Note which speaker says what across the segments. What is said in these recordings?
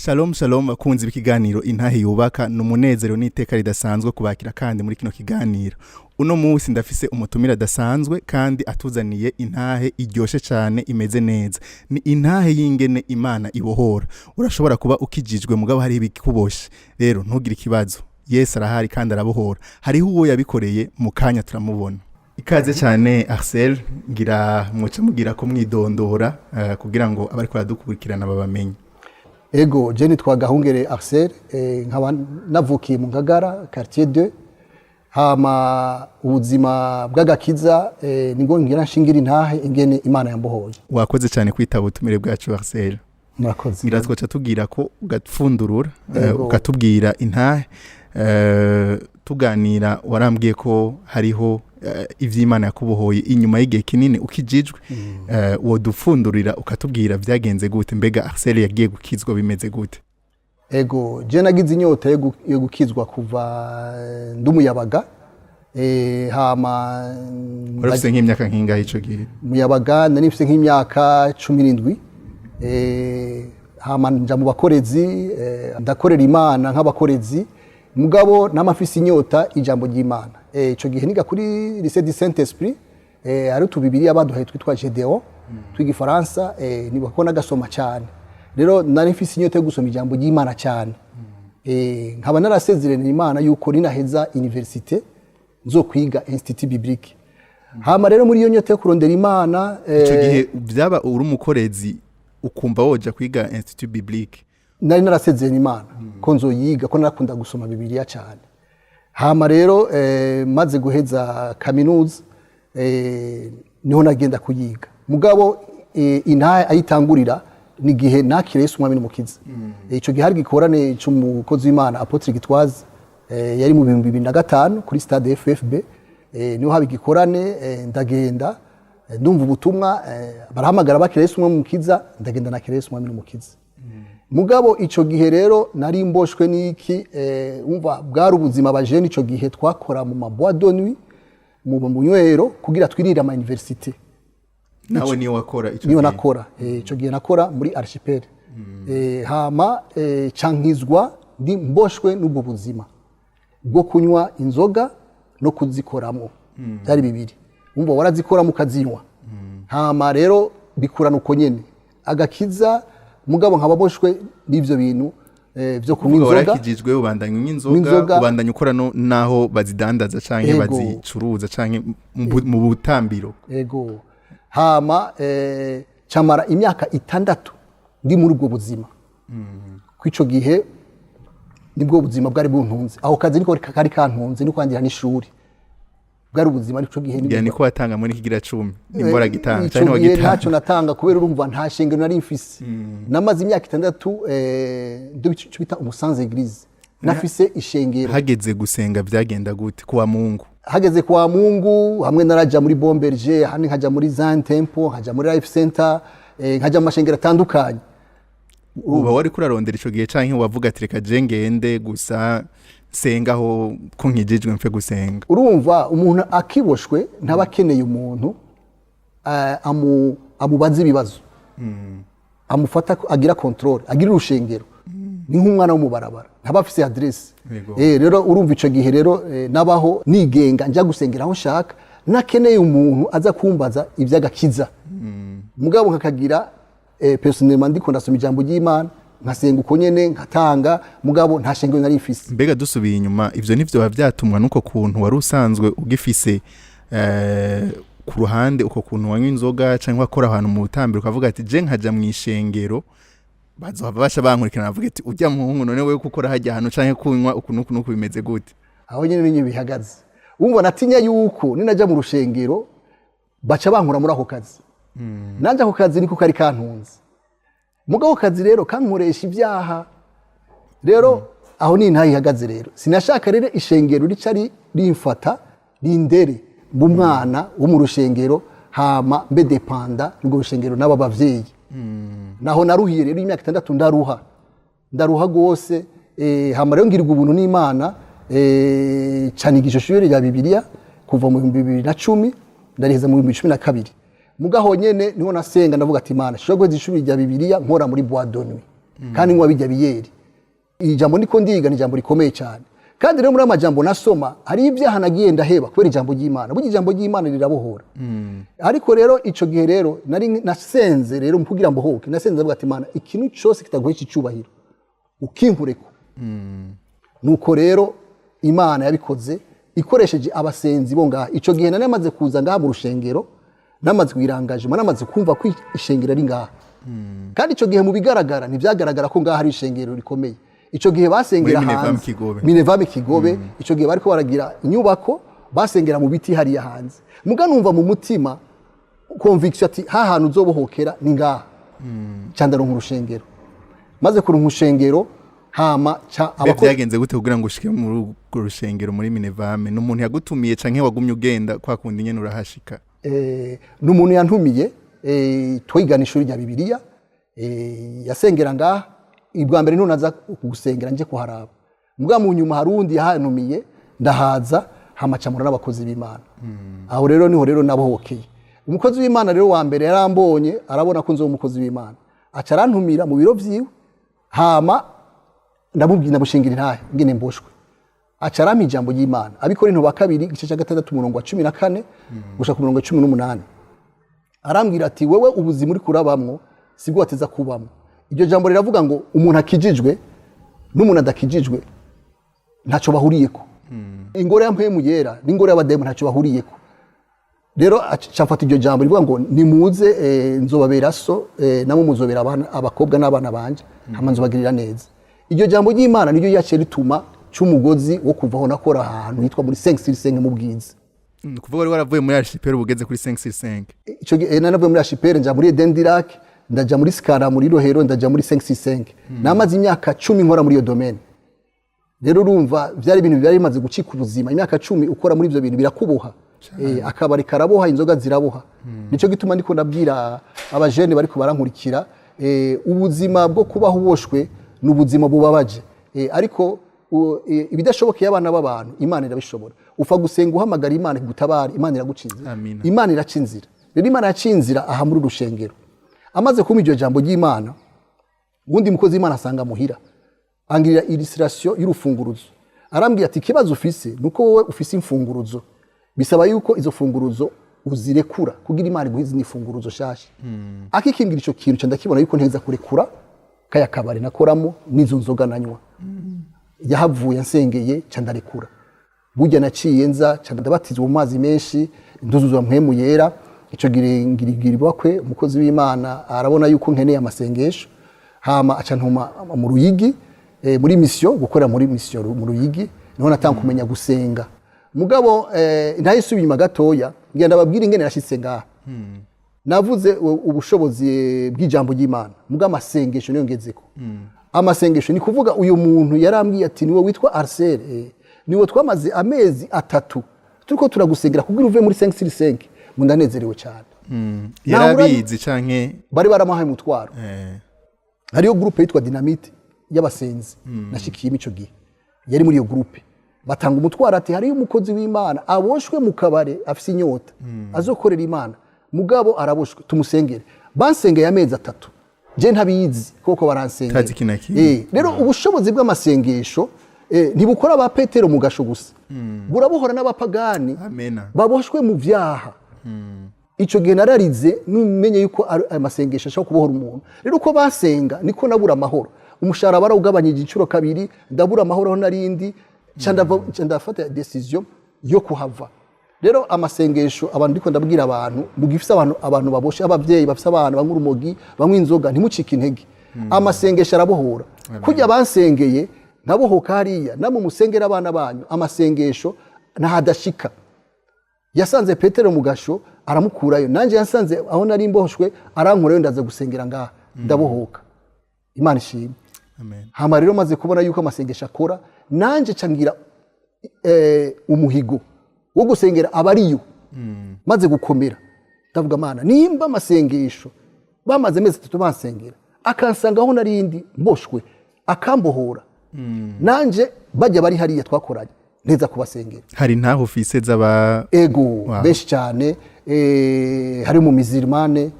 Speaker 1: Shalom shalom akunzi b'ikiganiro intahe yubaka n'umunezero n'iteka ridasanzwe kubakira kandi muri kino kiganiro. Uno munsi ndafise umutumira dasanzwe kandi atuzaniye intahe iryoshe cyane imeze neza. Ni intahe y'ingene Imana ibohora. Urashobora kuba ukijijwe mugabo hari ibikuboshe. Rero ntugire ikibazo. Yesu arahari kandi arabohora. Hariho uwo yabikoreye mu kanya turamubona. Ikaze cyane Axel, ngira muca mugira ko mwidondora kugira ngo abari kwaradukurikirana babamenye.
Speaker 2: Ego, je nitwa Gahungere Axel, nkaba navukiye mu Ngagara, quartier 2. Hama ubuzima bw'agakiza ningo ngira nshingira intahe ingene Imana yambohoye.
Speaker 1: Wakoze cyane kwitaba ubutumire bwacu Axel.
Speaker 2: Murakoze.
Speaker 1: Ngira twaca tugira ko ugatfundurura ukatubwira intahe tuganira warambwiye ko hariho ivy'Imana yakubohoye inyuma y'igihe kinini ukijijwe wodufundurira ukatubwira vyagenze gute mbega Axel yagiye gukizwa bimeze gute.
Speaker 2: Ego, je nagize inyota yo gukizwa kuva ndumuyabaga hama
Speaker 1: urafise nk'imyaka nkingahe ico gihe?
Speaker 2: Muyabaga nari nk'imyaka 17 hama nja mu bakorezi ndakorera Imana nk'abakorezi mugabo namafise inyota ijambo ry'Imana. Ico gihe niga kuri lycée du Saint-Esprit ari tubibiri abaduhaye twitwa GDO twigifaransa niba ko nagasoma cyane. Rero nari mfise inyota yo gusoma ijambo ry'Imana cyane. Nkaba narasezeranye Imana yuko ninaheza université nzo kwiga Institut Biblique. Hama rero muri iyo nyota yo kurondera Imana
Speaker 1: ico gihe byaba uri umukorezi ukumva woja kwiga Institut Biblique.
Speaker 2: Nari narasezeranye Imana ko nzoyiga ko narakunda gusoma Bibiliya cyane. Hama rero maze guheza kaminuza niho nagenda kuyiga. Mugabo intahe ayitangurira ni gihe nakire Yesu Umwami n'Umukiza. Ico gihe hari gikorane cy'umukozi w'Imana Apotre Gitwaza yari mu 2005 kuri stade FFB. Niho habi gikorane ndagenda ndumva ubutumwa barahamagara bakire Yesu Umwami n'Umukiza ndagenda nakire Yesu Umwami n'Umukiza. Mugabo ico gihe rero nari mboshwe niki umva bwari ubuzima bajene ico gihe twakora mu mabois de nuit mu munywero kugira twirira ama université.
Speaker 1: Nawe niyo wakora ico gihe?
Speaker 2: Niyo nakora ico gihe nakora muri Archipel. Hama cankizwa ndi mboshwe n'ubwo buzima bwo kunywa inzoga no kuzikoramo byari bibiri. Umva warazikora mu kazinywa. Hama rero bikurana uko nyene agakiza mugabo nkababoshwe n'ivyo bintu byo kunywa inzoga.
Speaker 1: Warakijijwe ubandanya inzoga ubandanya ukora naho bazidandaza canke bazicuruza canke mu butambiro.
Speaker 2: Ego. Hama camara imyaka 6 ndi muri ubwo buzima. Kwico gihe nibwo buzima bwari buntunze. Aho kazi niko kari kantunze no kwangira n'ishuri. Bwari ubuzima nico gihe
Speaker 1: nibwo. Yani ko watanga muri kigira 10 nimbora gitanga cyane wa gitanga.
Speaker 2: Ntaco natanga kubera urumva nta shingiro nari mfise. Namaze imyaka 6 ndubita umusanze église. Nafise ishengero.
Speaker 1: Hageze gusenga vyagenda gute kwa Mungu?
Speaker 2: Hageze kwa Mungu hamwe naraja muri Bomberger, hani nkaja muri Zion Temple, nkaja muri Life Center, nkaja mu mashengero atandukanye.
Speaker 1: Uba wari kurarondera ico gihe canke wavuga ati reka je ngende gusa sengaho ko nkijijwe mfe gusenga?
Speaker 2: Urumva umuntu akiboshwe ntabakeneye umuntu amubaza ibibazo. Amufata agira control, agira urushengero. Ni nk'umwana wo mu barabara ntabafise adresse. Rero urumva ico gihe rero nabaho nigenga njya gusengera aho nshaka nakeneye umuntu aza kumbaza ivy'agakiza. Mugabo nkakagira personnellement ndiko ndasoma ijambo ry'Imana nkasenga uko nyene nkatanga mugabo nta shengero nari mfise.
Speaker 1: Mbega dusubiye inyuma ivyo nivyo bavyatumwa nuko kuntu wari usanzwe ugifise ku ruhande uko kuntu wanywa inzoga canke wakora ahantu mu butambiro ukavuga ati je nkaja mu ishengero bazohava basha bankurikirana bavuga ati ujya muhungu none wewe gukora hajya hano canke kunywa ukuntu bimeze gute?
Speaker 2: Aho nyene ninyo bihagaze. Umva natinya yuko ninaja mu rushengero baca bankura muri ako kazi. Nanje ako kazi niko kari kantunze. Mugabo kazi rero kankoresha ibyaha. Rero aho ni ntayi hagaze rero. Sinashaka rero ishengero ricari rimfata rindere mu mwana wo mu rushengero hama mbe dependa ngo rushengero naba bavyeyi. Naho naruhiye rero imyaka 6 ndaruha gose hama rero ngirirwa ubuntu n'Imana canigisho shure ya Bibiliya kuva mu 2010 ndariheza mu 2012. Mugaho nyene niho nasenga ndavuga ati Imana shobwe zishuri rya Bibiliya nkora muri bois de nuit. kandi nywa bijya biyeri. Iri jambo ndiko ndiga ni jambo rikomeye cyane, kandi rero muri amajambo nasoma hari ibyaha nagiye ndaheba kubera ijambo ry'Imana. Burya ijambo ry'Imana rirabohora. Ariko rero ico gihe rero nari nasenze rero kugira ngo hoke, nasenze avuga ati Imana, ikintu cyose kitaguhesha icubahiro ukinkureko. Nuko rero Imana yabikoze ikoresheje abasenzi bo ngaha. Ico gihe nari maze kuza ngaha mu rushengero, namaze kwirangaje, namaze kumva ko ishengero ari ngaha. Kandi ico gihe mu bigaragara ntivyagaragara ko ngaha ari ishengero rikomeye. Ico gihe basengera hanze Minevame Kigobe. Ico gihe bariko baragira inyubako basengera mu biti hariya hanze. Muga numva mu mutima conviction ati ha hantu uzobohokera ni ngaha. Candaronka urushengero. Maze kurunka urushengero hama
Speaker 1: byagenze gute kugira ngo ushike mu rushengero muri Minevame? N'umuntu yagutumiye canke wagumye ugenda kwa kundi nyene urahashika?
Speaker 2: N'umuntu yantumiye twigana ishuri rya Bibiliya, yasengera ngaha. Ibwa mbere none aza kugusengera nje kuharaba. Muga mu nyuma harundi yahantumiye ndahaza hamacamura n'abakozi b'Imana. Aho rero niho rero nabohokeye. Umukozi w'Imana rero wa mbere yarambonye arabona ko nzo umukozi w'Imana. Aca arantumira mu biro vyiwe, hama ndamubwira bushingira intahe ngene mboshwe. Aca arampa ijambo ry'Imana. Abikorinto ba kabiri igice cya 6 umurongo wa 14 gushika ku murongo wa 18. Arambwira ati wewe ubuzima uri kurabamwo sibwo wateza kubamwo. Iryo jambo riravuga ngo umuntu akijijwe n'umuntu adakijijwe ntaco bahuriyeko. Ingoro ya mpemu yera n'ingoro y'abademu ntaco bahuriyeko. Rero acafata iryo jambo rivuga ngo nimuze nzobabera so namwe muzobera abakobwa n'abana banje hama nzobagirira neza. Iryo jambo ry'Imana niryo yaciye rituma cy'umugozi wo kuvaho nakora ahantu hitwa muri 565 mu Bwiza.
Speaker 1: Kuvuga wari waravuye muri archipel ubugeze kuri 565.
Speaker 2: Ico nanavuye muri archipel nja muri Dendirak, ndaja muri Skara muri Rohero, ndaja muri 565. Namaze imyaka 10 nkora muri iyo domaine. Rero urumva byari ibintu byari bimaze gucika ubuzima. Imyaka 10 ukora muri ivyo bintu birakuboha. Akabari karaboha, inzoga ziraboha. Nico gituma ndiko ndabwira abajene bari ko barankurikira, ubuzima bwo kubaho uboshwe n'ubuzima bubabaje. Ariko ibidashobokeye abana b'abantu Imana irabishobora. Ufa gusenga uhamagara Imana igutabara, Imana iragucinzira. Imana iracinzira. Rero Imana yacinzira aha muri rushengero. Amaze kuma iryo jambo ry'Imana, ubundi mukozi w'Imana asanga muhira. Angirira illustration y'urufunguruzo. Arambwira ati kibazo ufise nuko wowe ufise imfunguruzo. Bisaba yuko izo funguruzo uzirekura kugira Imana iguhize n'imfunguruzo shashi. Akikingira ico kintu cyo ndakibona yuko nteza kurekura kaya kabare nakoramo n'izo nzoga nanywa. Yahavuye nsengeye candarekura. Burya naciye nza candabatizwa mu mazi menshi, nduzuzwa mpemu yera. Ico girigiri bakwe umukozi w'Imana arabona yuko nkeneye amasengesho, hama acantuma mu Ruyigi muri mission, gukora muri mission mu Ruyigi, niho natanga kumenya gusenga. Mugabo ntayisubiye inyuma gatoya, ngenda babwira ingene nashitse ngaha. Navuze ubushobozi bw'ijambo ry'Imana, muga amasengesho niyo ngezeko. Amasengesho ni kuvuga uyu muntu yarambwiye ati niwe witwa Arsel, niwe twamaze amezi 3 turiko turagusengera kugira uve muri 565. Mundanezerewe cyane.
Speaker 1: Yarabizi canke
Speaker 2: bari baramahaye mutwaro. Hariyo groupe yitwa Dynamite y'abasenzi. Nashikiye imico gihe. Yari muri iyo groupe. Batanga umutwaro ati hariyo umukozi w'Imana aboshwe mu kabare afise inyota. Azokorera Imana. Mugabo araboshwe tumusengere. Bansengeye amezi 3. Je ntabizi koko baransengera. Rero ubushobozi bw'amasengesho ntibukora ba Petero mu gasho gusa. Burabohora n'abapagani baboshwe mu vyaha. Ico gihe nararize numenye yuko amasengesho ashaka kubohora umuntu. Rero uko basenga niko nabura amahoro. Umushara barawugabanyije incuro 2, ndabura amahoro aho narindi, ndafata decision yo kuhava. Rero amasengesho abantu ndiko ndabwira abantu mugifisa abantu baboshe, abavyeyi bafisa abantu banywa urumogi, banywa inzoga, ntimucike intege. Amasengesho arabohora. Kujya bansengeye nabohoka hariya, namwe musengera abana banyu. Amasengesho ntahadashika. Yasanze Petero mu gasho aramukurayo, nanje yasanze aho nari mboshwe arankurayo, ndaza gusengera ngaha ndabohoka. Imana ishimwe.
Speaker 1: Amen.
Speaker 2: Hama rero maze kubona yuko amasengesho akora, nanje cangira umuhigo wo gusengera abariyo. Maze gukomera ndavuga Mana, nimba amasengesho bamaze mezi 3 bansengera akansanga aho narindi mboshwe akambohora, nanje bajya bari hariya twakoranye neza kubasengera.
Speaker 1: Hari ntaho ufise z'aba
Speaker 2: benshi cyane, hari mu mizirmane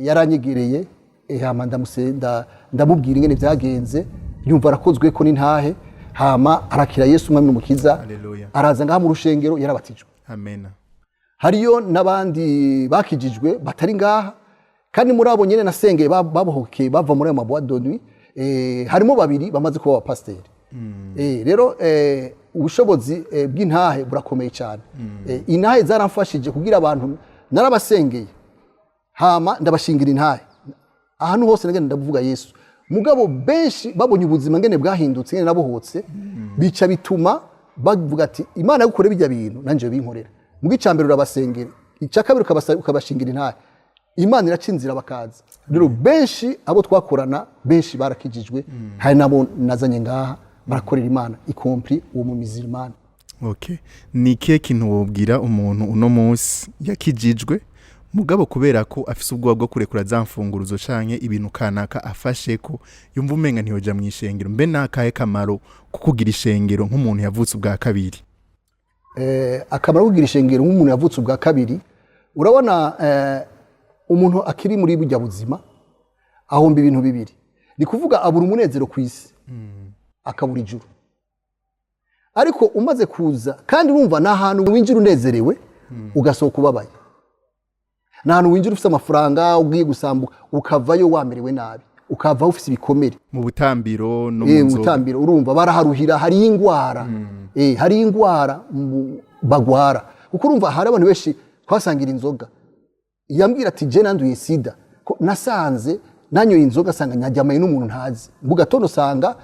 Speaker 2: yaranyegereye, hama ndamusenda ndamubwira ingene vyagenze yumva arakozwe ko n'intahe hama arakira Yesu umwami n'umukiza
Speaker 1: Haleluya.
Speaker 2: araza ngaha mu rushengero yarabatijwe
Speaker 1: Amen.
Speaker 2: hariyo n'abandi bakijijwe batari ngaha kandi muri abo nyene nasengeye babohokeye bava muri ayo maboîte de nuit harimo babiri bamaze kuba abapasiteri rero ubushobozi bw'intahe burakomeye cyane intahe zaramfashije kugira abantu narabasengeye hama ndabashingira intahe ahantu hose nagenda ndavuga Yesu mugabo benshi babonye ubuzima ngene bwahindutse ngene nabohotse bica bituma bavuga ati Imana gukore bijya bintu nanje binkorera mugi cyambere urabasengera icya kabiri ukabashingira intahe Imana iracinzira bakaza rero benshi abo twakorana benshi barakijijwe hari nabo nazanye ngaha barakorera Imana ikompri uwo mu mizimana.
Speaker 1: Okay, ni kihe kintu wobwira umuntu uno munsi yakijijwe mugabo kubera ko afise ubwoba bwo kurekura za mfunguruzo canke ibintu kanaka afashe ko yumva umenga ntiyoja mu ishengero mbe nakahe kamaro kukugira ishengero nk'umuntu yavutse ubwa kabiri?
Speaker 2: Akamaro kugira ishengero nk'umuntu yavutse ubwa kabiri urabona umuntu akiri muri bujya buzima ahomba ibintu bibiri ni kuvuga abura umunezero ku isi akabura ijuru ariko umaze kuza kandi urumva na hantu winjira unezerewe ugasohoka ubabaye na hantu winjira ufite amafaranga ugiye gusambuka ukavayo wamerewe nabi ukava ufite ibikomere
Speaker 1: mu butambiro no mu nzoga
Speaker 2: butambiro urumva baraharuhira hari ingwara hari ingwara bagwara kuko urumva hari abantu benshi twasangira inzoga yambwira ati je nanduye sida nasanze nanyoye inzoga sanga nyajyamaye n'umuntu ntazi mugatondo sanga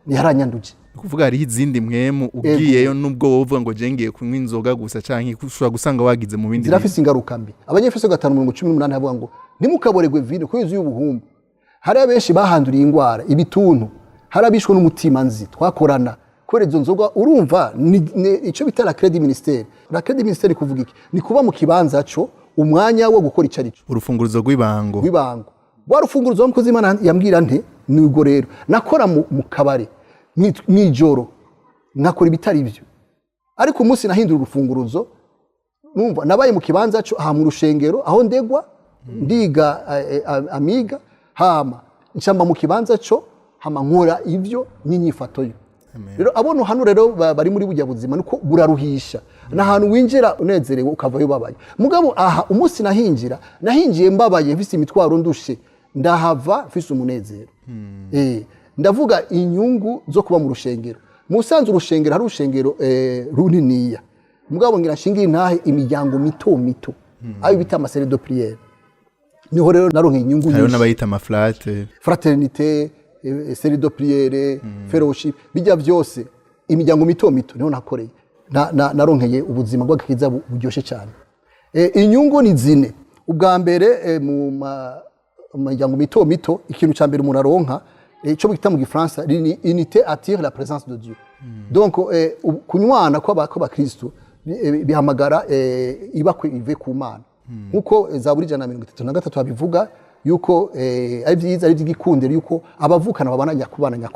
Speaker 2: yaranyanduje
Speaker 1: kuvuga hari izindi mwemu ugiyeyo nubwo wovuga ngo jengeye kunywa inzoga gusa canke ushobora gusanga wagize mu bindi
Speaker 2: zirafise ingaruka mbi abanyefeso 5:18 havuga ngo ntimukaboregwe vino ko yuzuye ubuhumbu hari abenshi bahanduriye ingwara ibituntu hari abishwe n'umutima nzi twakorana kubera izo nzoga urumva ico bita la credit ministère la credit ministère kuvuga iki ni kuba mu kibanza cyo umwanya wo gukora icarico
Speaker 1: urufunguruzo rw'ibango
Speaker 2: wa rufunguruzo w'umukozi Imana yambwira nte nigo rero nakora mu kabare nijoro nakora ibitari byo ariko umunsi nahindura urufunguruzo numva nabaye mu kibanza cyo aha mu rushengero aho ndegwa ndiga amiga hama ncamba mu kibanza cyo hama nkora ivyo n'inyifato yo rero abona hano rero bari muri bujya buzima nuko buraruhisha na hantu winjira unezerewe ukavayo babaye mugabo aha umunsi nahingiye mbabaye mfise imitwaro ndushe ndahava mfise umunezero ndavuga inyungu zo kuba mu rushengero musanze urushengero hari urushengero runiniya mugabo ngira nshingira intahe imiryango mito ayo bita amasere de prière niho rero naronke inyungu nyinshi
Speaker 1: hariho n'abayita amaflate
Speaker 2: fraternité série de prière fellowship bijya byose imiryango mito niho nakoreye naronkeye ubuzima bw'agakiza buryoshe cyane inyungu ni zine ubwa mbere mu miryango mito ikintu cya mbere umuntu aronka icyo bita mu gifaransa unité attire la présence de Dieu donc kunywana kw'abakristo bihamagara ibakwe ive ku Mana nkuko Zaburi 133 habivuga yuko ari byiza ari by'igikundiro yuko abavukana babana nyakubana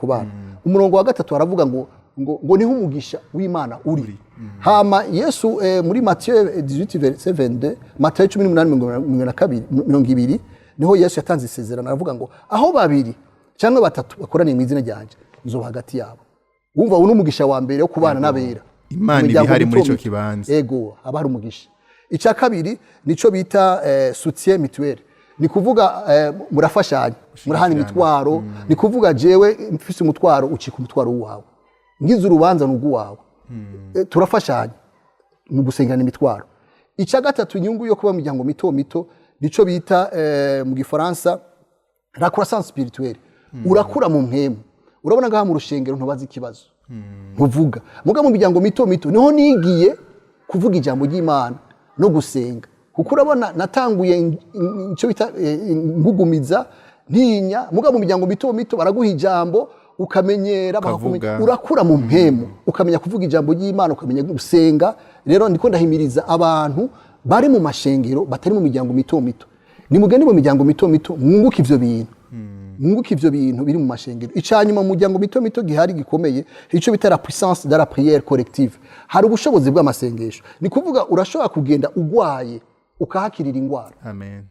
Speaker 2: umurongo wa gatatu aravuga ngo niho umugisha w'Imana uri hama Yesu muri Matthieu 18:22 Matthieu 18:22 niho Yesu yatanze isezerano aravuga ngo aho babiri cyangwa batatu bakoraniye mu izina ryanje nzoba hagati yabo wumva uno umugisha wa mbere wo kubana n'abera
Speaker 1: Imana ibihari muri ico kibanza
Speaker 2: ego abari umugisha icya kabiri nico bita soutien mutuel ni kuvuga murafashanya murahana imitwaro ni kuvuga jewe mfise umutwaro ucika umutwaro wawe ngize urubanza n'ugu wawe turafashanya mu gusengana imitwaro icya gatatu inyungu yo kuba mu miryango mito nico bita mu gifaransa la croissance spirituelle urakura mu mpemu urabona ngaha mu rushengero ntubaza ikibazo ntuvuga muga mu miryango mito niho nigiye kuvuga ijambo ry'Imana no gusenga kuko urabona natanguye icyo bita ngugumiza ntinya muga mu miryango mito baraguha ijambo ukamenyera urakura mu mpemu ukamenya kuvuga ijambo ry'Imana ukamenya gusenga rero ndiko ndahimiriza abantu bari mu mashengero batari mu miryango mito ni mugende mu miryango mito mwunguka ivyo bintu biri mu mashengero icanyuma mu miryango mito gihari gikomeye ico bita la puissance de la prière collective hari ubushobozi bw'amasengesho ni kuvuga urashobora kugenda ugwaye ukahakirira ingwara
Speaker 1: amen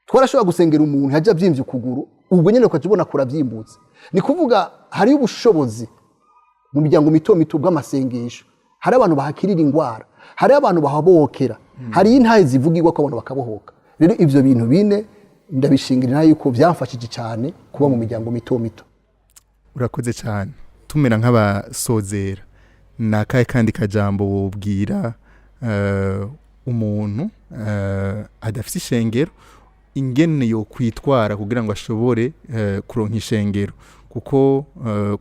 Speaker 2: twarashobora gusengera umuntu hajya byimvye ukuguru ubwo nyene ukaca ubona kuravyimbutse. Ni kuvuga hari ubushobozi mu miryango mito mito bw'amasengesho, hari abantu bahakirira ingwara, hari abantu bahabokera, hari intahe zivugirwa ko abantu bakabohoka. Rero ivyo bintu bine ndabishingirira yuko byamfashije cyane kuba mu miryango mito mito.
Speaker 1: Urakoze cyane. Tumera nk'abasozera, nakaye kandi kajambo wobwira umuntu adafite ishengero ingene yo kwitwara kugira ngo ashobore kuronka ishengero, kuko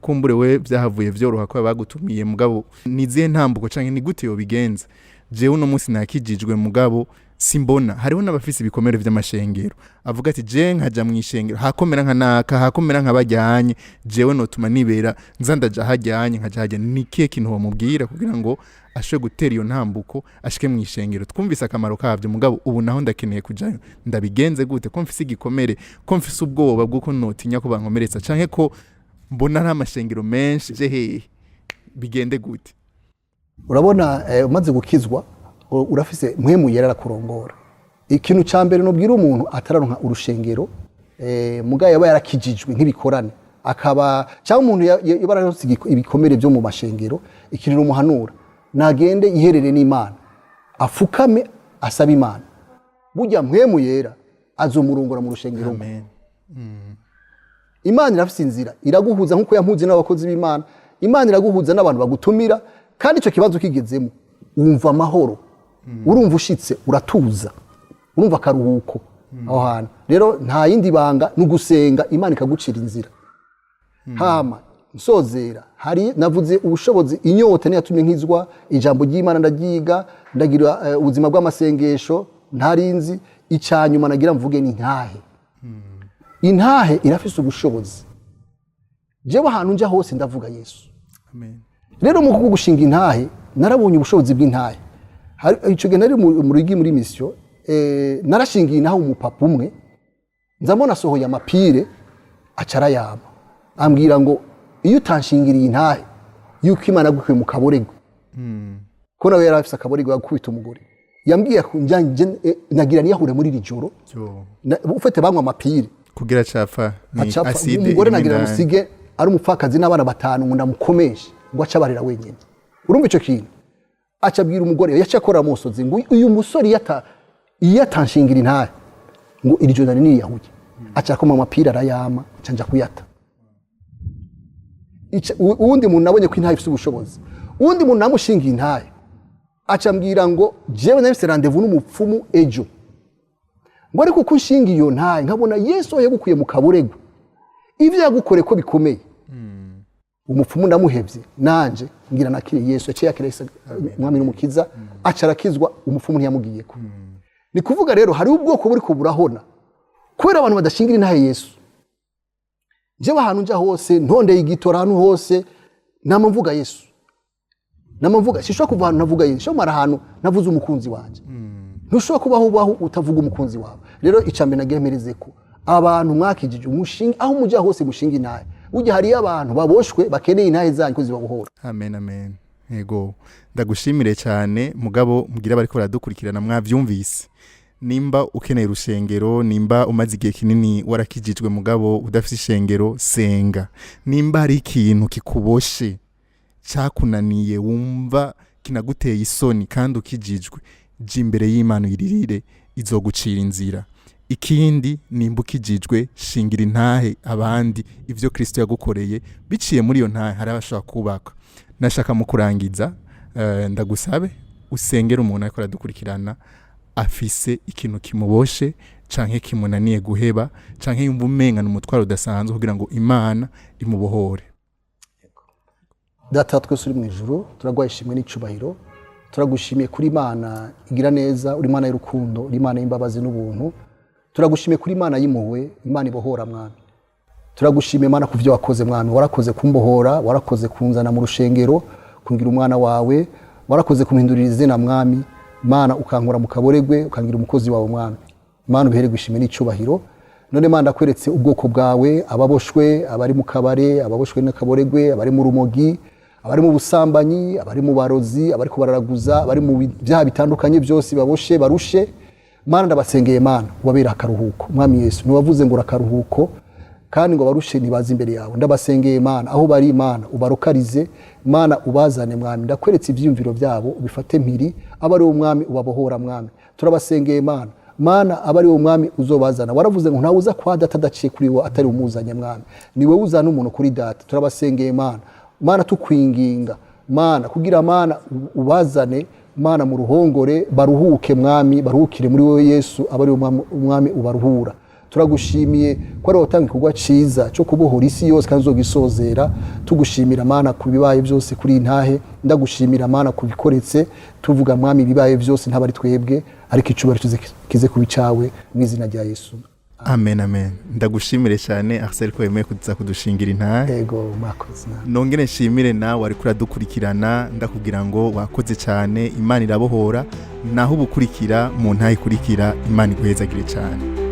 Speaker 1: kumbure we byahavuye vyoroha ko bagutumiye, mugabo nizihe ntambuko canke ni gute yo bigenza? Jewe uno munsi nakijijwe, mugabo simbona hariho n'abafise ibikomere vy'amashengero avuga ati je nkaja mu ishengero hakomera nkanaka, hakomera nk'abajyanye, jewe notuma nibera nza ndaja hajyanye nkaja hajyanye. Ni kihe kintu wamubwira kugira ngo ashobore gutera iyo ntambuko ashike mu ishengero? Twumvise akamaro kavyo, mugabo ubu naho ndakeneye kujayo, ndabigenze gute? Ko mfise igikomere, ko mfise ubwoba bw'uko notinya ko bankomeretsa, canke ko mbona nta mashengero menshi, je hehe bigende gute?
Speaker 2: Urabona umaze gukizwa urafise mpwemu yera kurongora. Ikintu ca mbere nobwira umuntu atararonka urushengero mugaye yaba yarakijijwe nk'ibikorane, akaba cyangwa umuntu yabaranose ibikomere byo mu mashengero, ikintu umuhanura nagende iherere n'Imana, afukame asaba Imana, burya mpwemu yera azomurongora mu rushengero.
Speaker 1: Amen.
Speaker 2: Imana irafise inzira iraguhuza nkuko yampuze n'abakozi b'Imana. Imana iraguhuza n'abantu bagutumira, kandi ico kibazo kigezemo wumva amahoro, urumva ushitse, uratuza, urumva karuhuko aho hantu. Rero nta yindi banga n'ugusenga, Imana ikagucira inzira. Hama nsozera, hari navuze ubushobozi, inyota ni yatumye nkizwa, ijambo ry'Imana ndagiga, ndagira ubuzima bw'amasengesho ntarinzi. Icanyuma nagira mvuge ni intahe. Intahe irafise ubushobozi. Jewe ahantu nja hose ndavuga Yesu.
Speaker 1: Amen.
Speaker 2: Rero mu kugushinga intahe narabonye ubushobozi bw'intahe. Ico gihe nari mu rugi muri mission, narashingiye naho umupapa umwe nzamona sohoye amapire acara yama, ambwira ngo iyo utanshingira intahe yuko Imana gukuye mu kaborego. Ko nawe yarafise akaborego yakubita umugore, yambwiye ko njanje nagira niyahure muri iri joro ufite banywa amapire
Speaker 1: kugira cafa ni acide.
Speaker 2: Umugore nagira musige ari umupfakazi n'abana batanu ngo ndamukomeshe ngo acabarira wenyine. Urumva ico kintu acabwira umugore yaca akora musozi ngo uyu musore yatanshingira intahe ngo iri joro nari yahuye, aca koma amapira arayama canja kuyata. Uwundi muntu nabonye ko intahe ifite ubushobozi, uwundi muntu namushingiye intahe acambwira ngo jewe nafise rendez-vous n'umupfumu ejo, ngo ariko ko nshingiye iyo ntahe nkabona Yesu yagukuye mu kaborego, ivyo yagukore ko bikomeye. Umupfumu ndamuhevye, nanje ngira nakiri Yesu yaciye akiresa umwami n'umukiza, acarakizwa, umupfumu ntiyamugiyeko. Ni kuvuga rero hari ubwoko buri kuburahona kubera abantu badashingira intahe Yesu. Jewe ahantu nja hose ntondeye igitora, ahantu hose namvuga Yesu, namvuga. Sishobora kuva ahantu navuga Yesu, shomara ahantu navuze umukunzi wanje. Ntushobora kubaho ubaho utavuga umukunzi wawe. Rero icambe nagemereze ko abantu mwakijije umushinga aho muja hose mushinga intahe. Ujya hari abantu baboshwe bakeneye intahe zanyu ko zibabohora.
Speaker 1: Amen, amen. Yego, ndagushimire cyane mugabo mugira bariko baradukurikirana, mwavyumvise. Nimba ukeneye urushengero, nimba umaze igihe kinini warakijijwe mugabo udafite ishengero, senga. Nimba hari ikintu kikuboshe cyakunaniye wumva kinaguteye isoni kandi ukijijwe, je imbere y'Imana iririre izogucira inzira. Ikindi nimba ukijijwe, shingira intahe abandi ivyo Kristo yagukoreye, biciye muri iyo ntahe hari abashaka kubaka. Nashaka mu kurangiza ndagusabe usengera umuntu ariko aradukurikirana afise ikintu kimuboshe canke kimunaniye guheba canke yumva umengana umutwaro udasanzwe kugira ngo Imana imubohore.
Speaker 2: Data twese uri mu ijuru, turagwaye ishimwe n'icubahiro, turagushimiye kuri Imana igira neza, uri Imana y'urukundo, uri Imana y'imbabazi n'ubuntu. Turagushimiye kuri Imana y'impuhwe, Imana ibohora mwami. Turagushimiye Imana kuvyo wakoze mwami, warakoze kumbohora, warakoze kunzana mu rushengero, kungira umwana wawe, warakoze kumpindurira izina mwami. Imana ukankura mu kaboregwe, ukangira umukozi wawe mwami. Imana ubihere gushimira n'icubahiro. None Imana kweretse ubwoko bwawe, ababoshwe, abari mu kabare, ababoshwe n'akaboregwe, abari mu rumogi, abari mu busambanyi, abari mu barozi, abari kubararaguza, abari mu byaha bitandukanye byose baboshe barushe. Mana ndabasengeye Mana ubabera akaruhuko mwami Yesu, niwavuze ngo urakaruhuko kandi ngo abarushe ntibaze imbere yawe. Ndabasengeye Mana, aho bari Mana ubarokarize Mana, ubazane Mwami, ndakweretse ivyiyumviro byabo ubifate mpiri, aba ari wo Mwami ubabohora Mwami. Turabasengeye Mana, Mana aba ari wo Mwami uzobazana. Waravuze ngo ntawe uza kwa data adaciye kuri wo atari umuzanye Mwami, ni wewe uzana umuntu kuri data. Turabasengeye Mana, Mana tukwinginga Mana kugira Mana ubazane Mana mu ruhongore, baruhuke Mwami, baruhukire muri wowe Yesu, aba ari wo Mwami ubaruhura. Turagushimiye ko ari utanga igikorwa ciza cyo kubohora isi yose kandi uzogisozera. Tugushimira Mana ku bibaye byose kuri intahe, ndagushimira Mana ku bikoretse. Tuvuga Mwami bibaye byose ntabari twebwe, ariko icubahiro kize kubi cawe mu izina rya Yesu.
Speaker 1: Amen, amen. Ndagushimire cyane Axel ko yemeye kuza kudushingira intahe.
Speaker 2: Yego makoze.
Speaker 1: Nongere nshimire nawe wari kuradukurikirana, ndakubwira ngo wakoze cyane, Imana irabohora, naho ubukurikira mu ntahe ikurikira, Imana iguhezagire cyane.